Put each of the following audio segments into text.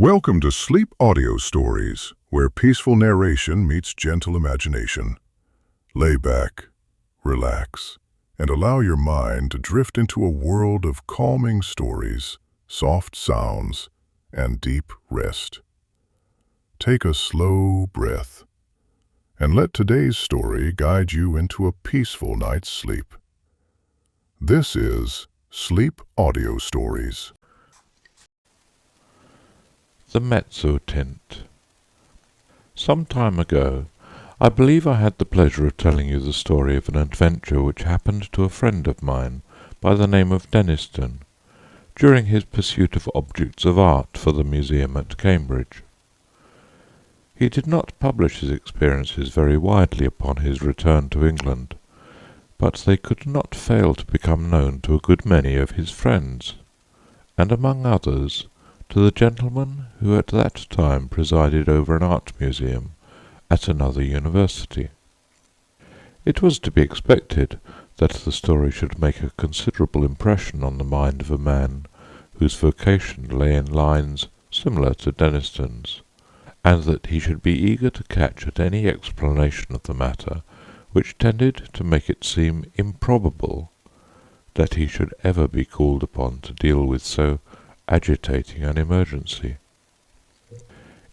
Welcome to Sleep Audio Stories, where peaceful narration meets gentle imagination. Lay back, relax, and allow your mind to drift into a world of calming stories, soft sounds, and deep rest. Take a slow breath, and let today's story guide you into a peaceful night's sleep. This is Sleep Audio Stories. The Mezzotint. Some time ago, I believe I had the pleasure of telling you the story of an adventure which happened to a friend of mine by the name of Deniston, during his pursuit of objects of art for the museum at Cambridge. He did not publish his experiences very widely upon his return to England, but they could not fail to become known to a good many of his friends, and among others to the gentleman who at that time presided over an art museum at another university. It was to be expected that the story should make a considerable impression on the mind of a man whose vocation lay in lines similar to Deniston's, and that he should be eager to catch at any explanation of the matter which tended to make it seem improbable that he should ever be called upon to deal with so agitating an emergency.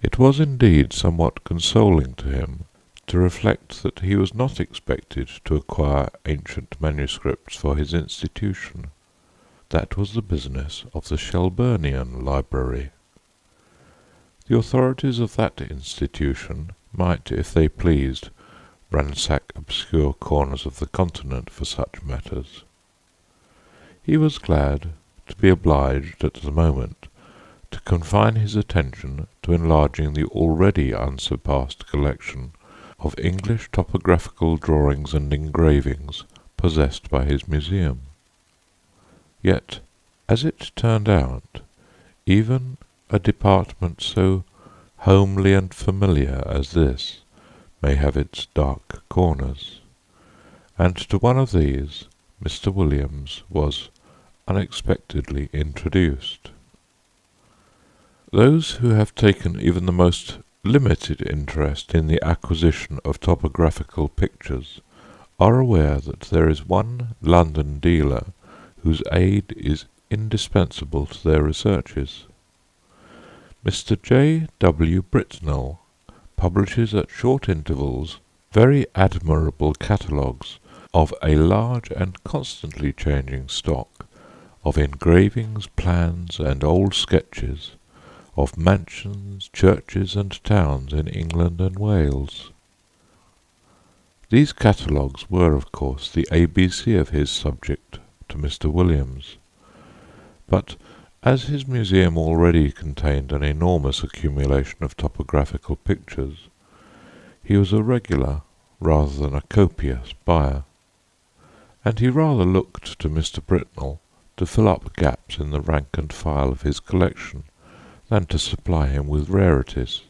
It was indeed somewhat consoling to him to reflect that he was not expected to acquire ancient manuscripts for his institution. That was the business of the Shelburnian Library. The authorities of that institution might, if they pleased, ransack obscure corners of the continent for such matters. He was glad to be obliged at the moment to confine his attention to enlarging the already unsurpassed collection of English topographical drawings and engravings possessed by his museum. Yet, as it turned out, even a department so homely and familiar as this may have its dark corners, and to one of these Mr. Williams was unexpectedly introduced. Those who have taken even the most limited interest in the acquisition of topographical pictures are aware that there is one London dealer whose aid is indispensable to their researches. Mr. J. W. Britnell publishes at short intervals very admirable catalogues of a large and constantly changing stock of engravings, plans, and old sketches of mansions, churches, and towns in England and Wales. These catalogues were, of course, the ABC of his subject to Mr. Williams, but as his museum already contained an enormous accumulation of topographical pictures, he was a regular rather than a copious buyer, and he rather looked to Mr. Britnell to fill up gaps in the rank and file of his collection than to supply him with rarities.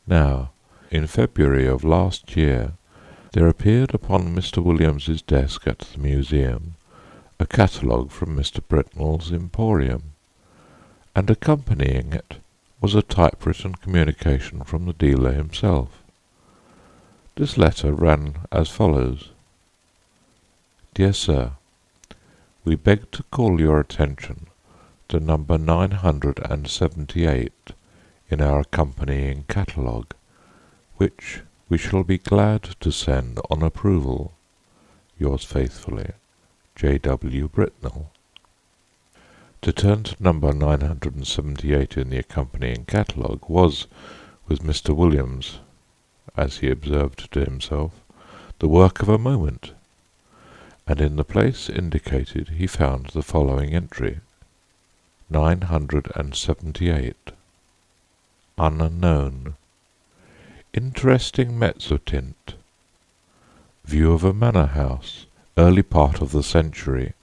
Now, in February of last year, there appeared upon Mr. Williams's desk at the museum a catalogue from Mr. Britnell's emporium, and accompanying it was a typewritten communication from the dealer himself. This letter ran as follows: Dear Sir, we beg to call your attention to number 978 in our accompanying catalogue, which we shall be glad to send on approval. Yours faithfully, J. W. Britnell. To turn to number 978 in the accompanying catalogue was, with Mr. Williams, as he observed to himself, the work of a moment, and in the place indicated he found the following entry: 978. Unknown. Interesting mezzotint. View of a manor house, early part of the century,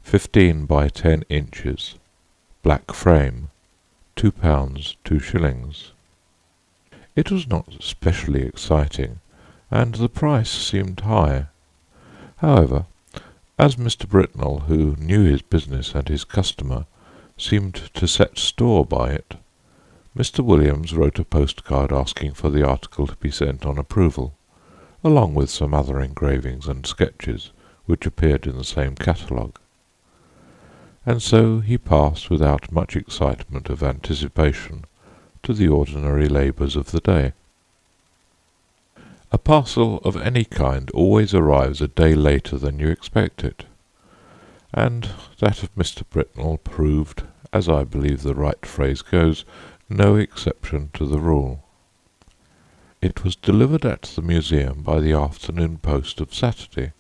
15 by 10 inches, black frame, £2 2s. It was not specially exciting, and the price seemed high. However, as Mr. Britnell, who knew his business and his customer, seemed to set store by it. Mr. Williams wrote a postcard asking for the article to be sent on approval, along with some other engravings and sketches which appeared in the same catalogue. And so he passed without much excitement of anticipation to the ordinary labours of the day. A parcel of any kind always arrives a day later than you expect it, and that of Mr. Britnell proved, as I believe the right phrase goes, no exception to the rule. It was delivered at the museum by the afternoon post of Saturday,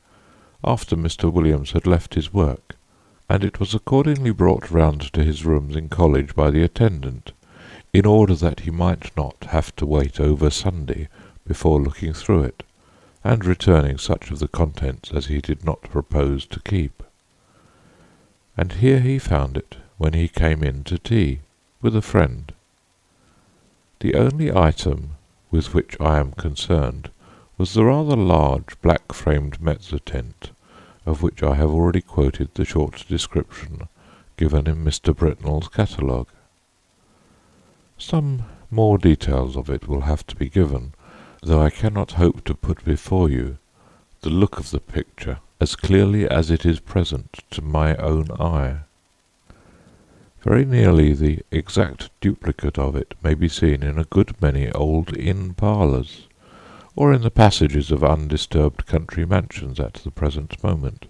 after Mr. Williams had left his work, and it was accordingly brought round to his rooms in college by the attendant, in order that he might not have to wait over Sunday before looking through it, and returning such of the contents as he did not propose to keep. And here he found it when he came in to tea with a friend. The only item with which I am concerned was the rather large black-framed Mezzotint, of which I have already quoted the short description given in Mr. Britnell's catalogue. Some more details of it will have to be given, though I cannot hope to put before you the look of the picture as clearly as it is present to my own eye. Very nearly the exact duplicate of it may be seen in a good many old inn parlours, or in the passages of undisturbed country mansions at the present moment.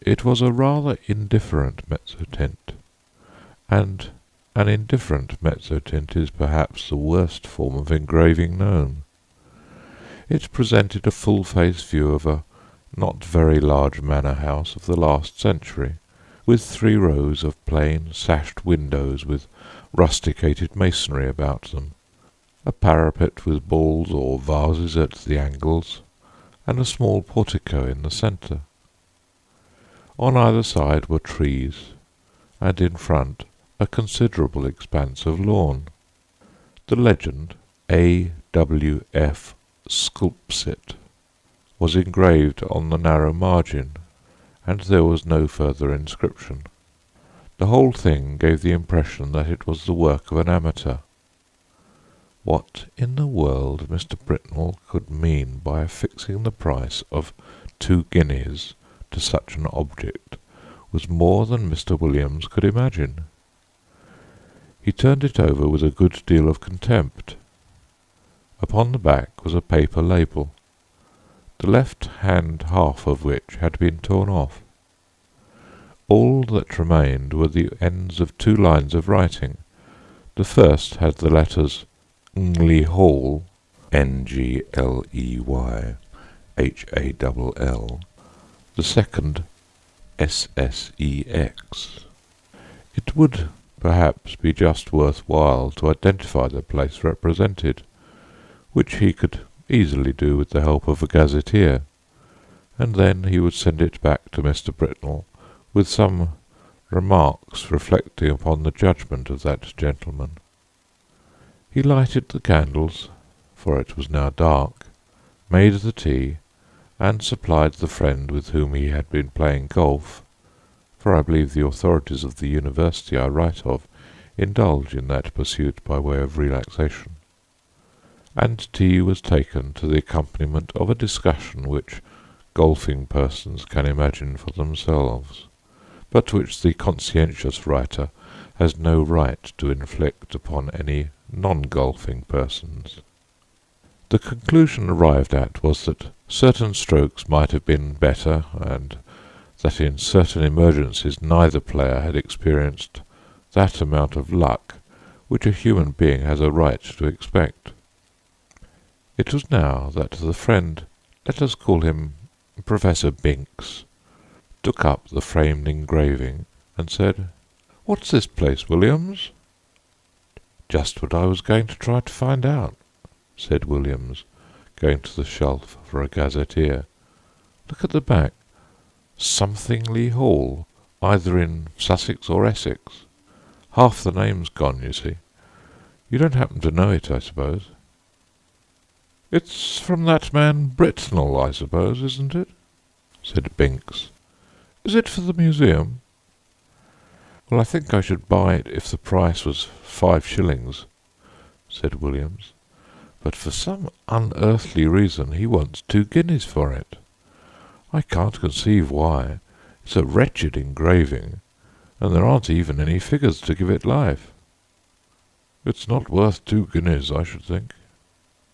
It was a rather indifferent Mezzotint, and an indifferent Mezzotint is perhaps the worst form of engraving known. It presented a full-face view of a not very large manor house of the last century, with 3 rows of plain sashed windows with rusticated masonry about them, a parapet with balls or vases at the angles, and a small portico in the centre. On either side were trees, and in front a considerable expanse of lawn. The legend A.W.F. Sculpsit was engraved on the narrow margin, and there was no further inscription. The whole thing gave the impression that it was the work of an amateur. What in the world Mr. Britnell could mean by affixing the price of 2 guineas to such an object was more than Mr. Williams could imagine. He turned it over with a good deal of contempt. Upon the back was a paper label, the left-hand half of which had been torn off. All that remained were the ends of 2 lines of writing. The first had the letters Ngley Hall, Ngleyhall, the second SSEX. It would perhaps be just worth while to identify the place represented, which he could easily do with the help of a gazetteer, and then he would send it back to Mr. Britnell with some remarks reflecting upon the judgment of that gentleman. He lighted the candles, for it was now dark, made the tea, and supplied the friend with whom he had been playing golf, for I believe the authorities of the university I write of indulge in that pursuit by way of relaxation. And tea was taken to the accompaniment of a discussion which golfing persons can imagine for themselves, but which the conscientious writer has no right to inflict upon any non-golfing persons. The conclusion arrived at was that certain strokes might have been better, and that in certain emergencies neither player had experienced that amount of luck which a human being has a right to expect. It was now that the friend, let us call him Professor Binks, took up the framed engraving and said, "What's this place, Williams?" "Just what I was going to try to find out," said Williams, going to the shelf for a gazetteer. "Look at the back. Somethingly Hall, either in Sussex or Essex. Half the name's gone, you see. You don't happen to know it, I suppose?" "It's from that man Britnell, I suppose, isn't it?" said Binks. "Is it for the museum?" "Well, I think I should buy it if the price was 5 shillings," said Williams, "but for some unearthly reason he wants 2 guineas for it. I can't conceive why. It's a wretched engraving, and there aren't even any figures to give it life." "It's not worth 2 guineas, I should think,"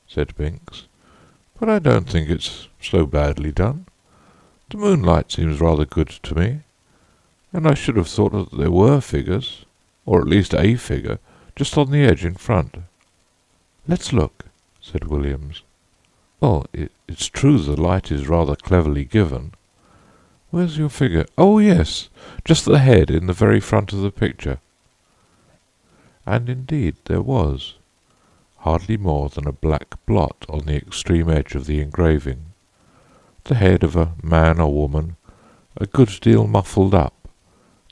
said Binks, "but I don't think it's so badly done. The moonlight seems rather good to me, and I should have thought that there were figures, or at least a figure, just on the edge in front." "Let's look," said Williams. "Well, it's true the light is rather cleverly given. Where's your figure? Oh, yes, just the head in the very front of the picture." And indeed there was, hardly more than a black blot on the extreme edge of the engraving, the head of a man or woman, a good deal muffled up,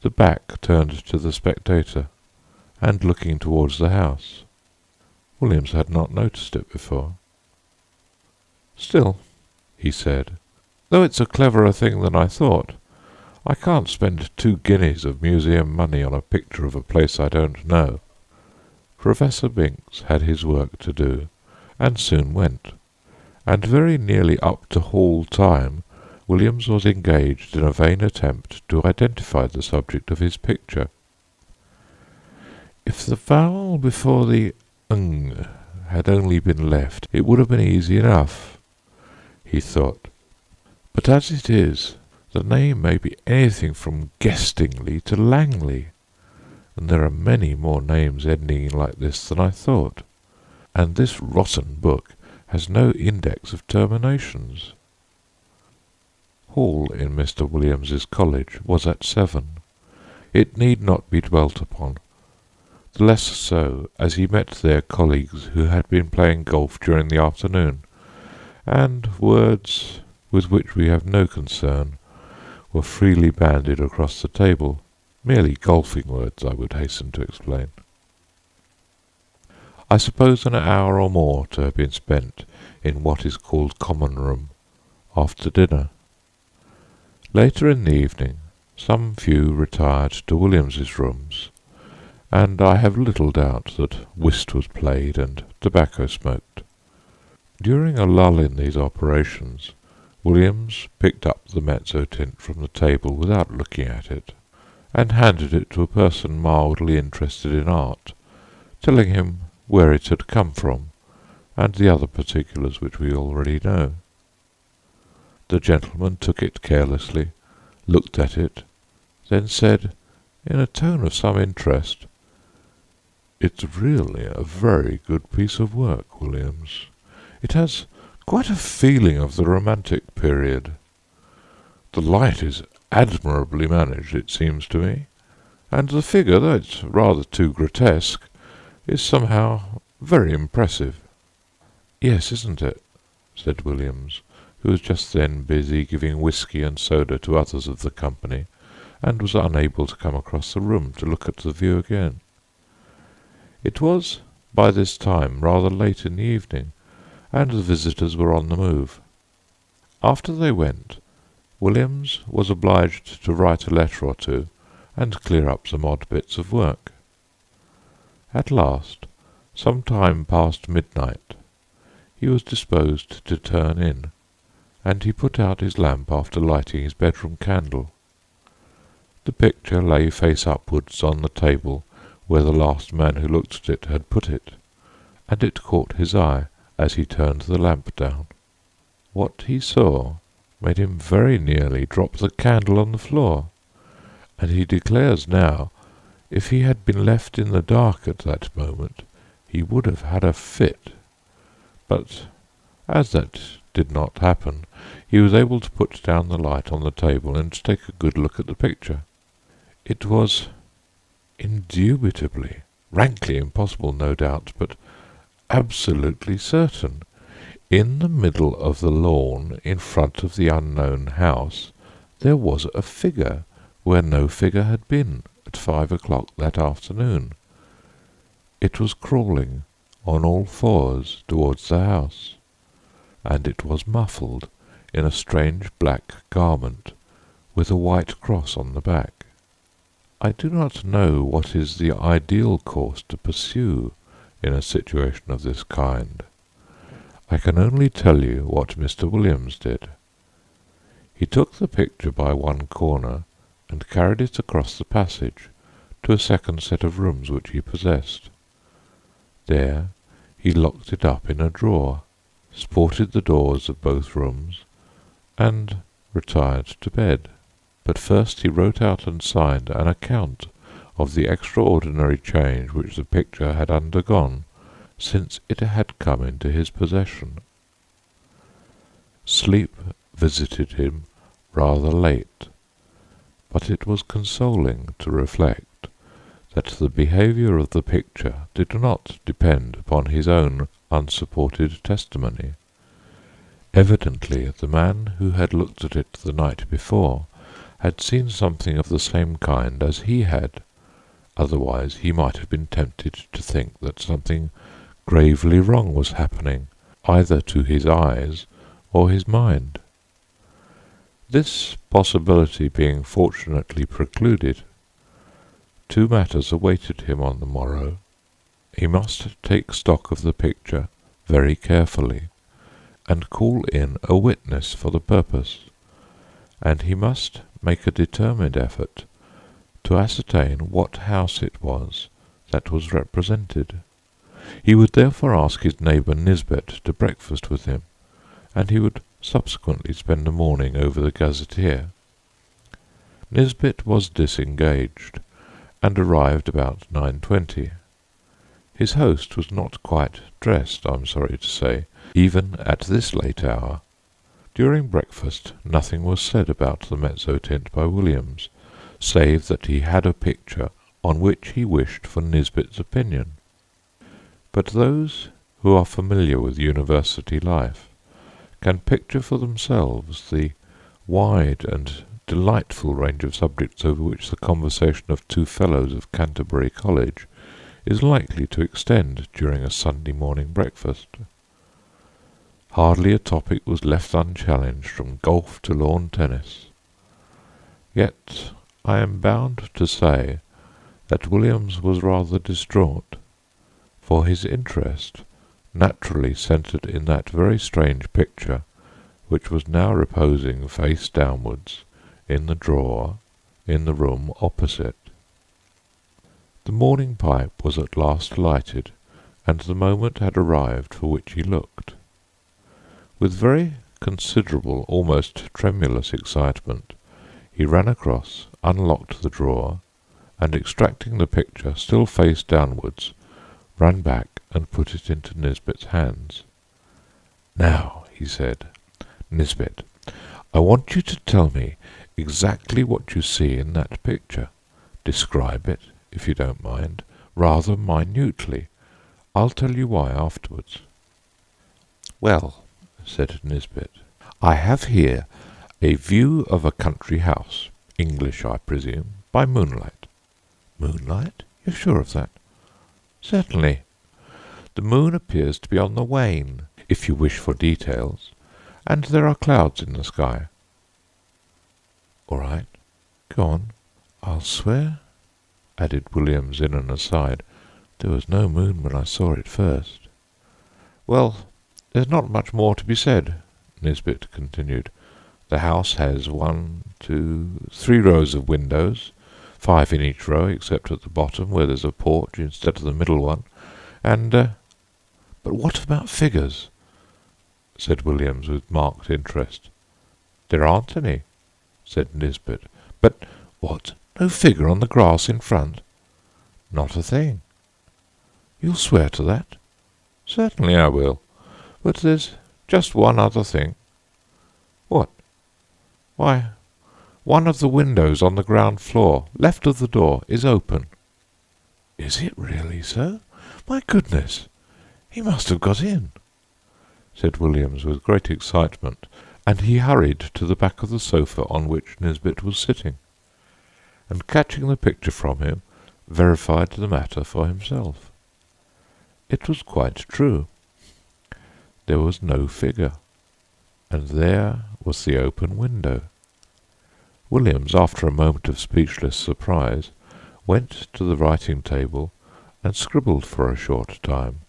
the back turned to the spectator, and looking towards the house. Williams had not noticed it before. "Still," he said, "though it's a cleverer thing than I thought, I can't spend 2 guineas of museum money on a picture of a place I don't know." Professor Binks had his work to do, and soon went, and very nearly up to hall time Williams was engaged in a vain attempt to identify the subject of his picture. If the vowel before the ng had only been left, it would have been easy enough, he thought. But as it is, the name may be anything from Guestingly to Langley, and there are many more names ending like this than I thought, and this rotten book has no index of terminations. Hall in Mr. Williams's college was at 7. It need not be dwelt upon, the less so as he met there colleagues who had been playing golf during the afternoon, and words with which we have no concern were freely bandied across the table, merely golfing words, I would hasten to explain. I suppose an hour or more to have been spent in what is called common room, after dinner. Later in the evening some few retired to Williams's rooms, and I have little doubt that whist was played and tobacco smoked. During a lull in these operations, Williams picked up the Mezzotint from the table without looking at it, and handed it to a person mildly interested in art, telling him where it had come from, and the other particulars which we already know. The gentleman took it carelessly, looked at it, then said, in a tone of some interest, "It's really a very good piece of work, Williams. It has quite a feeling of the romantic period. The light is admirably managed, it seems to me, and the figure, though it's rather too grotesque, is somehow very impressive." "Yes, isn't it?" said Williams, who was just then busy giving whisky and soda to others of the company, and was unable to come across the room to look at the view again. It was by this time rather late in the evening, and the visitors were on the move. After they went, Williams was obliged to write a letter or two, and clear up some odd bits of work. At last, some time past midnight, he was disposed to turn in, and he put out his lamp after lighting his bedroom candle. The picture lay face upwards on the table where the last man who looked at it had put it, and it caught his eye as he turned the lamp down. What he saw made him very nearly drop the candle on the floor, and he declares now, if he had been left in the dark at that moment, he would have had a fit. But as that did not happen, he was able to put down the light on the table and to take a good look at the picture. It was indubitably, rankly impossible, no doubt, but absolutely certain. In the middle of the lawn in front of the unknown house there was a figure where no figure had been at 5 o'clock that afternoon. It was crawling on all fours towards the house, and it was muffled in a strange black garment with a white cross on the back. I do not know what is the ideal course to pursue in a situation of this kind. I can only tell you what Mr. Williams did. He took the picture by one corner and carried it across the passage to a second set of rooms which he possessed. There he locked it up in a drawer, sported the doors of both rooms, and retired to bed. But first he wrote out and signed an account of the extraordinary change which the picture had undergone since it had come into his possession. Sleep visited him rather late, but it was consoling to reflect that the behaviour of the picture did not depend upon his own unsupported testimony. Evidently the man who had looked at it the night before had seen something of the same kind as he had, otherwise he might have been tempted to think that something gravely wrong was happening, either to his eyes or his mind. This possibility being fortunately precluded, two matters awaited him on the morrow. He must take stock of the picture very carefully, and call in a witness for the purpose, and he must make a determined effort to ascertain what house it was that was represented. He would therefore ask his neighbour Nisbet to breakfast with him, and he would subsequently spend the morning over the gazetteer. Nisbet was disengaged, and arrived about 9:20. His host was not quite dressed, I am sorry to say, even at this late hour. During breakfast nothing was said about the Mezzotint by Williams, save that he had a picture on which he wished for Nisbet's opinion. But those who are familiar with university life can picture for themselves the wide and delightful range of subjects over which the conversation of two fellows of Canterbury College is likely to extend during a Sunday morning breakfast. Hardly a topic was left unchallenged, from golf to lawn tennis. Yet I am bound to say that Williams was rather distraught, for his interest naturally centred in that very strange picture which was now reposing face downwards in the drawer in the room opposite. The morning pipe was at last lighted, and the moment had arrived for which he looked. With very considerable, almost tremulous excitement, he ran across, unlocked the drawer, and extracting the picture, still face downwards, ran back and put it into Nisbet's hands. "Now," he said, "Nisbet, I want you to tell me exactly what you see in that picture. Describe it, if you don't mind, rather minutely. I'll tell you why afterwards." "Well," said Nisbet, "I have here a view of a country house, English, I presume, by moonlight." "Moonlight? You're sure of that?" "Certainly. The moon appears to be on the wane, if you wish for details, and there are clouds in the sky." "All right. Go on." "I'll swear," added Williams in an aside, "there was no moon when I saw it first." "Well, there's not much more to be said," Nisbet continued. "The house has 3 rows of windows, 5 in each row except at the bottom, where there's a porch instead of the middle one, and "But what about figures?" said Williams with marked interest. "There aren't any," said Nisbet. "But what? No figure on the grass in front?" "Not a thing." "You'll swear to that?" "Certainly I will. But there's just one other thing." "What?" "Why, one of the windows on the ground floor, left of the door, is open." "Is it really so? My goodness! He must have got in," said Williams with great excitement, and he hurried to the back of the sofa on which Nisbet was sitting, and catching the picture from him, verified the matter for himself. It was quite true. There was no figure, and there was the open window. Williams, after a moment of speechless surprise, went to the writing table and scribbled for a short time.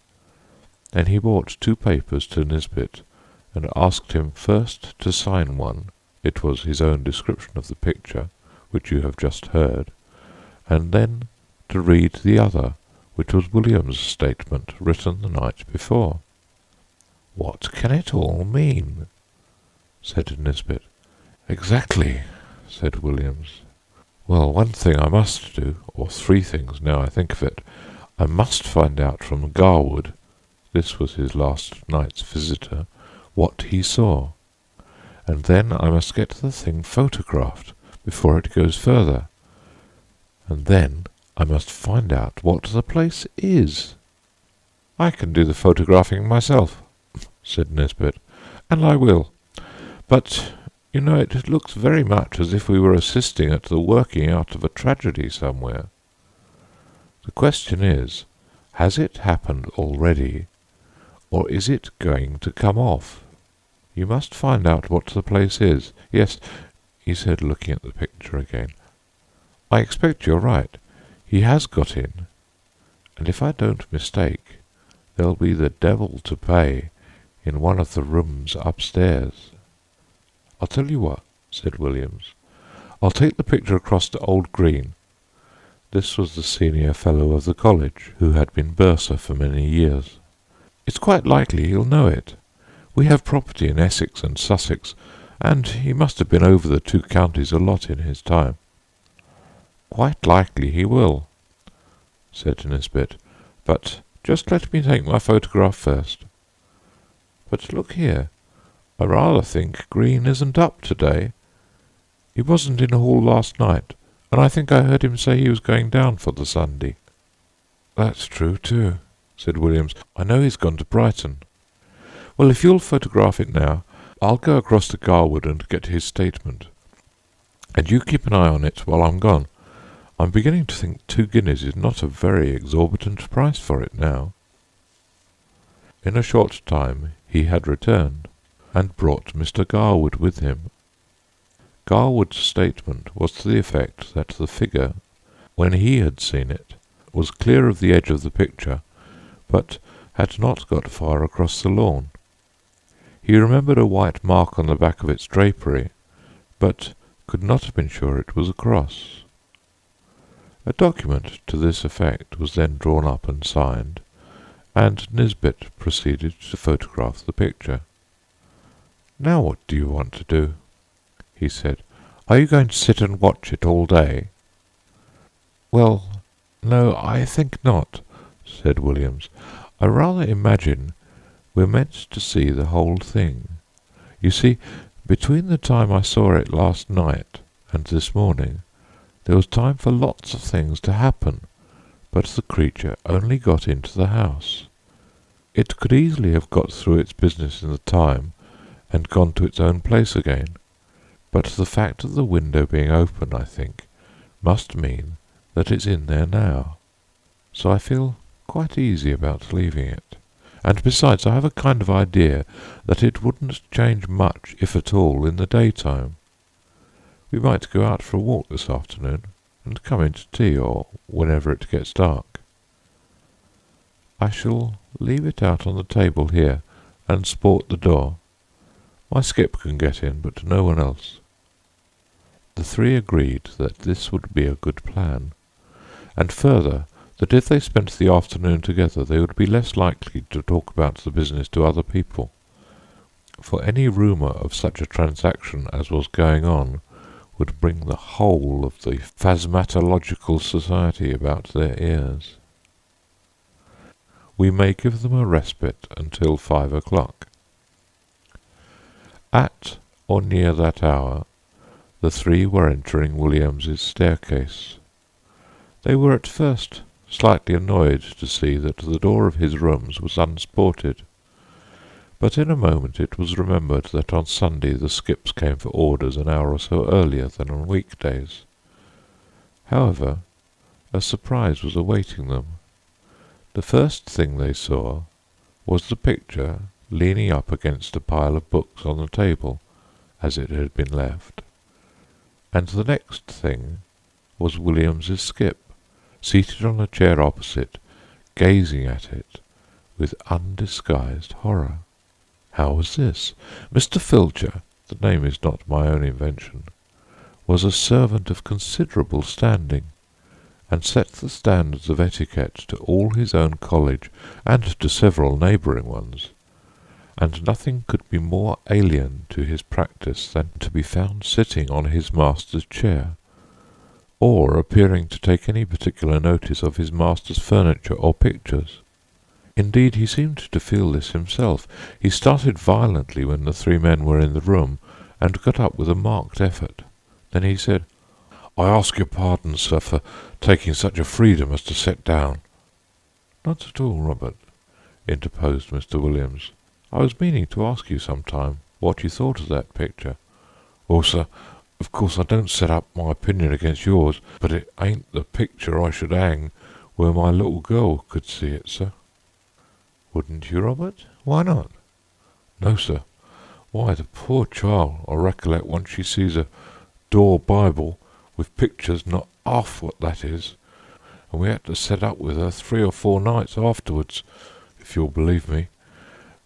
Then he brought 2 papers to Nisbet and asked him first to sign one. It was his own description of the picture, which you have just heard, and then to read the other, which was William's statement written the night before. "What can it all mean?" said Nisbet. "Exactly," said Williams. "Well, one thing I must do, or 3 things now I think of it. I must find out from Garwood," this was his last night's visitor, "what he saw. And then I must get the thing photographed before it goes further. And then I must find out what the place is." "I can do the photographing myself," said Nisbet, "and I will. But, you know, it looks very much as if we were assisting at the working out of a tragedy somewhere. The question is, has it happened already, or is it going to come off? You must find out what the place is. Yes," he said, looking at the picture again, "I expect you're right. He has got in, and if I don't mistake, there'll be the devil to pay in one of the rooms upstairs." "I'll tell you what," said Williams. "I'll take the picture across to old Green." This was the senior fellow of the college, who had been bursar for many years. "It's quite likely he'll know it. We have property in Essex and Sussex, and he must have been over the 2 counties a lot in his time." "Quite likely he will," said Nisbet, "but just let me take my photograph first. But look here, I rather think Green isn't up today. He wasn't in hall last night, and I think I heard him say he was going down for the Sunday." "That's true, too," said Williams. "I know he's gone to Brighton. Well, if you'll photograph it now, I'll go across to Garwood and get his statement. And you keep an eye on it while I'm gone. I'm beginning to think 2 guineas is not a very exorbitant price for it now." In a short time he had returned, and brought Mr. Garwood with him. Garwood's statement was to the effect that the figure, when he had seen it, was clear of the edge of the picture, but had not got far across the lawn. He remembered a white mark on the back of its drapery, but could not have been sure it was a cross. A document to this effect was then drawn up and signed, and Nisbet proceeded to photograph the picture. "Now what do you want to do?" he said. "Are you going to sit and watch it all day?" "Well, no, I think not," said Williams. "I rather imagine we're meant to see the whole thing. You see, between the time I saw it last night and this morning, there was time for lots of things to happen, but the creature only got into the house. It could easily have got through its business in the time and gone to its own place again, but the fact of the window being open, I think, must mean that it's in there now. So I feel quite easy about leaving it. And besides, I have a kind of idea that it wouldn't change much, if at all, in the daytime. We might go out for a walk this afternoon, and come in to tea, or whenever it gets dark. I shall leave it out on the table here, and sport the door. My skip can get in, but no one else." The 3 agreed that this would be a good plan, and further, that if they spent the afternoon together they would be less likely to talk about the business to other people, for any rumour of such a transaction as was going on would bring the whole of the Phasmatological Society about their ears. We may give them a respite until 5 o'clock. At or near that hour, the 3 were entering Williams's staircase. They were at first slightly annoyed to see that the door of his rooms was unsported, but in a moment it was remembered that on Sunday the skips came for orders an hour or so earlier than on weekdays. However, a surprise was awaiting them. The first thing they saw was the picture leaning up against a pile of books on the table, as it had been left, and the next thing was Williams's skip, seated on a chair opposite, gazing at it with undisguised horror. How was this? Mr. Filcher, the name is not my own invention, was a servant of considerable standing, and set the standards of etiquette to all his own college and to several neighbouring ones, and nothing could be more alien to his practice than to be found sitting on his master's chair, or appearing to take any particular notice of his master's furniture or pictures. Indeed, he seemed to feel this himself. He started violently when the three men were in the room, and got up with a marked effort. Then he said, "I ask your pardon, sir, for taking such a freedom as to sit down." "Not at all, Robert," interposed Mr. Williams. "I was meaning to ask you some time what you thought of that picture." "Well, sir, of course I don't set up my opinion against yours, but it ain't the picture I should hang where my little girl could see it, sir." "Wouldn't you, Robert? Why not?" "No, sir. Why, the poor child, I recollect once she sees a door Bible with pictures not half what that is, and we had to set up with her 3 or 4 nights afterwards, if you'll believe me.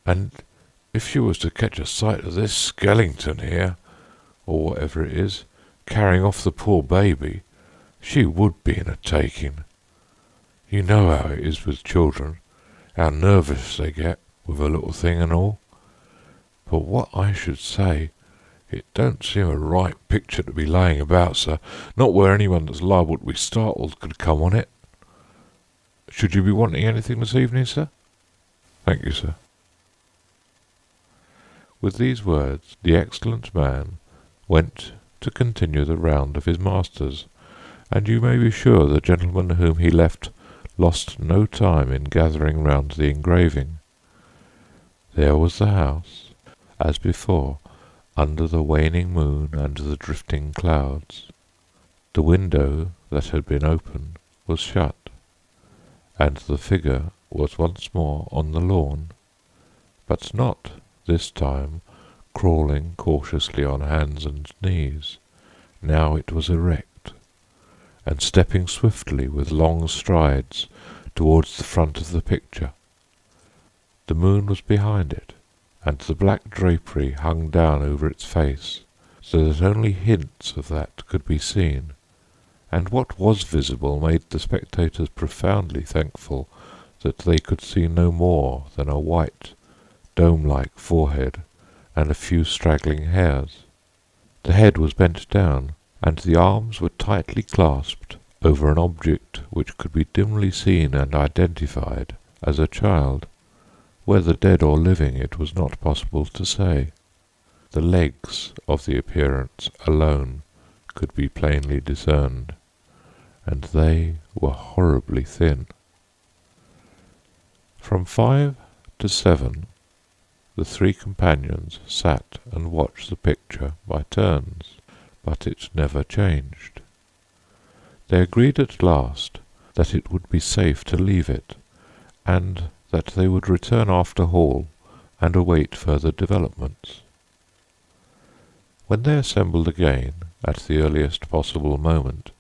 And if she was to catch a sight of this skeleton here, or whatever it is, carrying off the poor baby, she would be in a taking. You know how it is with children, how nervous they get with a little thing and all. But what I should say, it don't seem a right picture to be laying about, sir, not where anyone that's liable to be startled could come on it. Should you be wanting anything this evening, sir?" "Thank you, sir." With these words, the excellent man went to continue the round of his masters, and you may be sure the gentleman whom he left lost no time in gathering round the engraving. There was the house, as before, under the waning moon and the drifting clouds. The window that had been open was shut, and the figure was once more on the lawn, but not, this time, crawling cautiously on hands and knees. Now it was erect, and stepping swiftly with long strides towards the front of the picture. The moon was behind it, and the black drapery hung down over its face, so that only hints of that could be seen, and what was visible made the spectators profoundly thankful that they could see no more than a white, dome-like forehead and a few straggling hairs. The head was bent down, and the arms were tightly clasped over an object which could be dimly seen and identified as a child. Whether dead or living it was not possible to say. The legs of the appearance alone could be plainly discerned, and they were horribly thin. From 5 to 7 the three companions sat and watched the picture by turns, but it never changed. They agreed at last that it would be safe to leave it, and that they would return after Hall and await further developments. When they assembled again, at the earliest possible moment,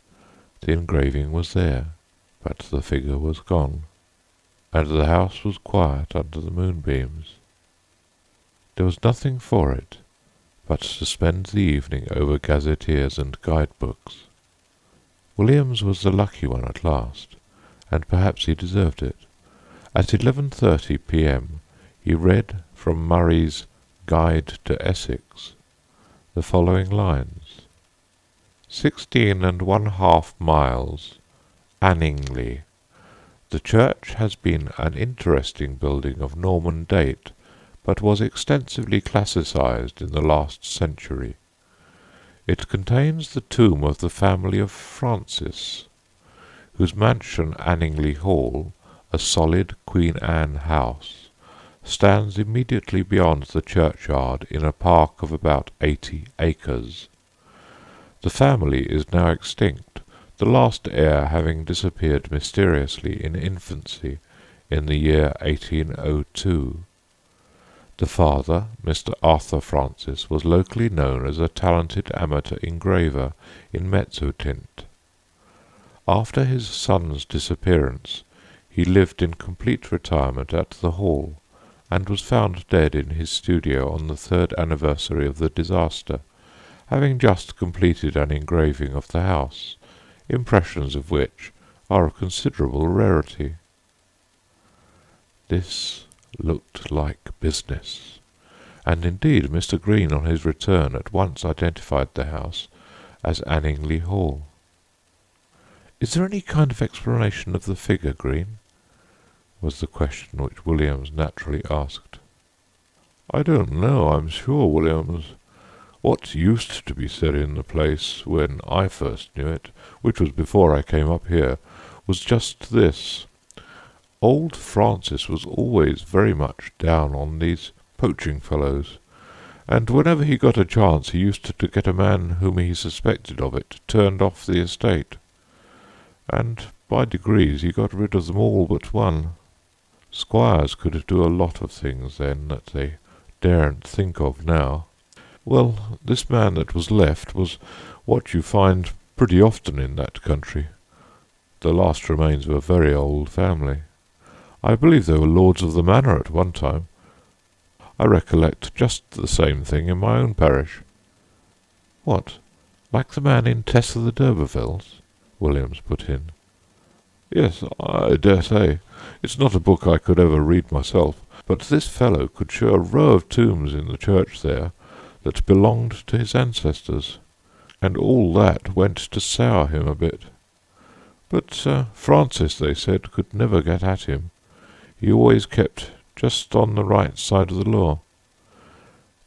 the engraving was there, but the figure was gone, and the house was quiet under the moonbeams. There was nothing for it but to spend the evening over gazetteers and guide-books. Williams was the lucky one at last, and perhaps he deserved it. At 11:30 p.m. he read from Murray's Guide to Essex the following lines: 16½ miles, Anningley. The church has been an interesting building of Norman date, but was extensively classicized in the last century. It contains the tomb of the family of Francis, whose mansion Anningley Hall, a solid Queen Anne house, stands immediately beyond the churchyard in a park of about 80 acres. The family is now extinct, the last heir having disappeared mysteriously in infancy in the year 1802. The father, Mr. Arthur Francis, was locally known as a talented amateur engraver in Mezzotint. After his son's disappearance, he lived in complete retirement at the Hall, and was found dead in his studio on the 3rd anniversary of the disaster, having just completed an engraving of the house, impressions of which are a considerable rarity. This looked like business, and indeed Mr. Green on his return at once identified the house as Anningley Hall. "Is there any kind of explanation of the figure, Green?" was the question which Williams naturally asked. "I don't know, I'm sure, Williams. What used to be said in the place when I first knew it, which was before I came up here, was just this. Old Francis was always very much down on these poaching fellows, and whenever he got a chance he used to get a man whom he suspected of it turned off the estate, and by degrees he got rid of them all but one. Squires could do a lot of things then that they daren't think of now. Well, this man that was left was what you find pretty often in that country. The last remains of a very old family. I believe they were lords of the manor at one time. I recollect just the same thing in my own parish." "What, like the man in Tess of the d'Urbervilles?" Williams put in. "Yes, I dare say. It's not a book I could ever read myself, but this fellow could show a row of tombs in the church there that belonged to his ancestors, and all that went to sour him a bit. But Francis, they said, could never get at him. He always kept just on the right side of the law,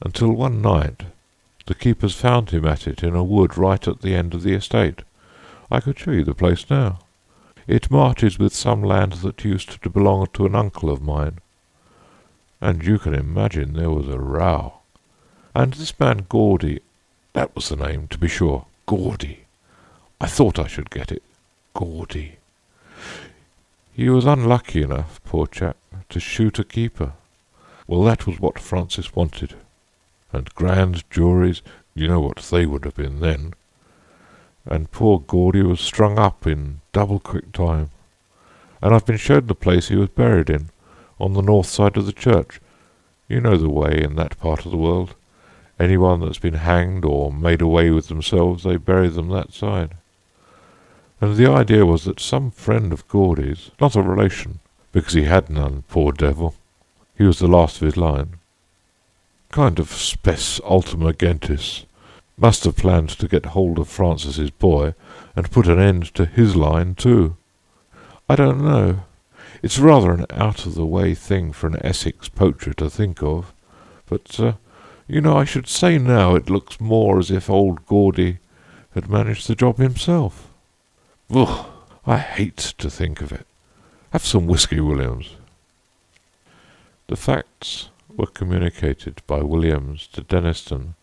until one night the keepers found him at it in a wood right at the end of the estate. I could show you the place now. It marches with some land that used to belong to an uncle of mine, and you can imagine there was a row. And this man Gaudy, that was the name, to be sure, Gaudy. I thought I should get it. Gaudy. He was unlucky enough, poor chap, to shoot a keeper. Well, that was what Francis wanted. And grand juries, you know what they would have been then. And poor Gaudy was strung up in double quick time. And I've been shown the place he was buried in, on the north side of the church. You know the way in that part of the world. Anyone that's been hanged or made away with themselves, they bury them that side. And the idea was that some friend of Gaudy's, not a relation, because he had none, poor devil, he was the last of his line, kind of spes ultima gentes, must have planned to get hold of Francis's boy and put an end to his line too. I don't know. It's rather an out-of-the-way thing for an Essex poacher to think of, but you know, I should say now it looks more as if old Gaudy had managed the job himself. Ugh, I hate to think of it. Have some whiskey, Williams." The facts were communicated by Williams to Denniston,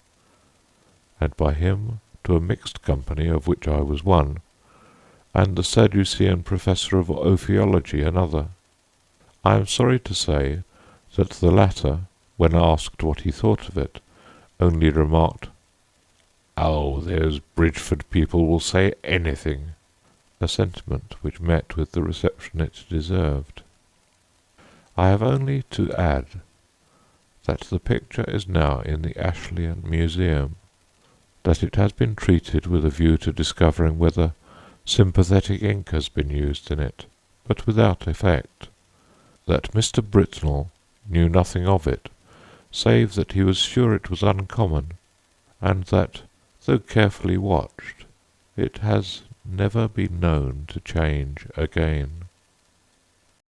and by him to a mixed company of which I was one, and the Sadducean professor of ophiology another. I am sorry to say that the latter, when asked what he thought of it, only remarked, "Oh, those Bridgeford people will say anything," a sentiment which met with the reception it deserved. I have only to add that the picture is now in the Ashleyan Museum, that it has been treated with a view to discovering whether sympathetic ink has been used in it, but without effect, that Mr. Britnell knew nothing of it, save that he was sure it was uncommon, and that, though carefully watched, it has never been known to change again.